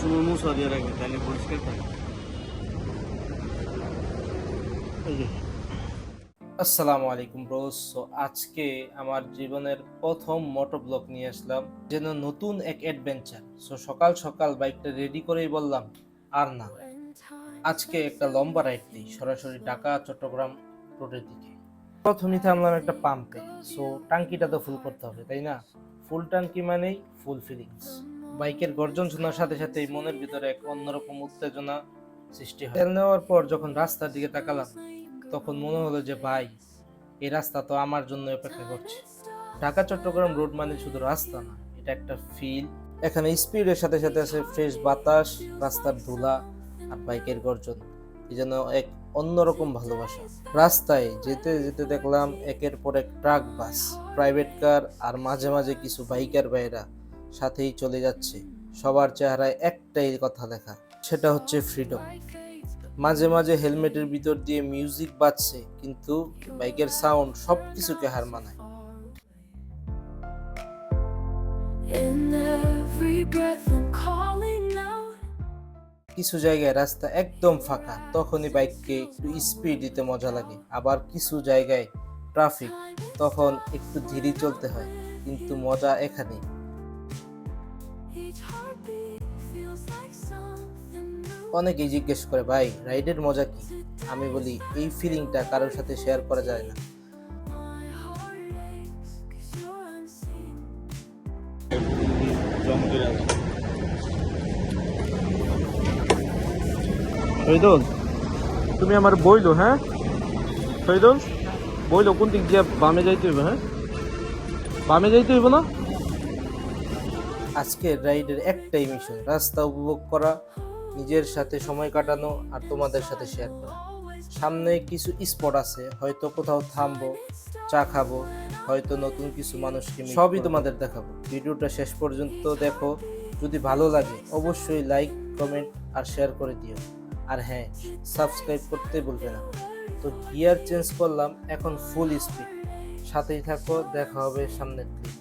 সবসময় মুছা দিয়ে রাখবে, তাহলে পরিষ্কার থাকে। আসসালামু আলাইকুম ব্রোস। সো আজকে আমার জীবনের প্রথম মোটো ব্লগ নিয়ে আসলাম, যেন নতুন এক অ্যাডভেঞ্চার। সো সকাল সকাল বাইকটা রেডি করেই বললাম আর না, আজকে একটা লম্বা রাইড দিই সরাসরি ঢাকা চট্টগ্রাম রোডের দিকে। প্রথমেই থামলাম একটা পাম্পে। সো টাঙ্কিটা তো ফুল করতে হবে, তাই না? ফুল টাঙ্কি মানেই ফুল ফিলিংস। বাইকের গর্জন শোনার সাথে সাথেই মনের ভিতরে এক অন্যরকম উত্তেজনা সৃষ্টি হয়। তেল নেওয়ার পর যখন রাস্তার দিকে তাকালাম, তখন মনে হলো যে ভাই, এই রাস্তা তো আমার জন্য অপেক্ষা করছে। ঢাকা চট্টগ্রাম রোড মানে শুধু রাস্তা না, এটা একটা ফিল। এখানে স্পিডের সাথে সাথে আছে ফ্রেশ বাতাস, রাস্তার ধুলা আর বাইকের গর্জন। এই যেন এক অন্যরকম ভালোবাসা। রাস্তায় যেতে যেতে দেখলাম একের পর এক ট্রাক, বাস, প্রাইভেট কার আর মাঝে মাঝে কিছু বাইকার ভাইরা সাথেই চলে যাচ্ছে। সবার চেহারায় একটাই কথা লেখা, সেটা হচ্ছে ফ্রিডম। মাঝে মাঝে হেলমেটের ভিতর দিয়ে মিউজিক বাজছে, কিন্তু বাইকের সাউন্ড সবকিছুকে হার মানায়। কিছু জায়গায় রাস্তা একদম ফাঁকা, তখনই বাইককে একটু স্পিড দিতে মজা লাগে। আবার কিছু জায়গায় ট্রাফিক, তখন একটু ধীরে চলতে হয়, কিন্তু মজা এখানেই। অনেকেই জিজ্ঞেস করে, ভাই রাইডের মজা কি? আমি বলি, এই ফিলিংটা কারোর সাথে শেয়ার করা যায় না। জম করে আছে। শহীদুল, তুমি আমার বইলো, হ্যাঁ শহীদুল, বইলো কোন দিক দিয়ে বামে যাইতে হইব? হ্যাঁ, বামে যাইতে হইব না? আজকের রাইডের একটাই মিশন, রাস্তা উপভোগ করা, নিজের সাথে সময় কাটানো আর তোমাদের সাথে শেয়ার করা। সামনে কিছু স্পট আছে, হয়তো কোথাও থামবো, চা খাবো, হয়তো নতুন কিছু মানুষকে সবই তোমাদের দেখাবো। ভিডিওটা শেষ পর্যন্ত দেখো। যদি ভালো লাগে অবশ্যই লাইক, কমেন্ট আর শেয়ার করে দিও। আর হ্যাঁ, সাবস্ক্রাইব করতে ভুলবে না। তো গিয়ার চেঞ্জ করলাম, এখন ফুল স্পিড। সাথেই থাকো, দেখা হবে সামনের দিকে।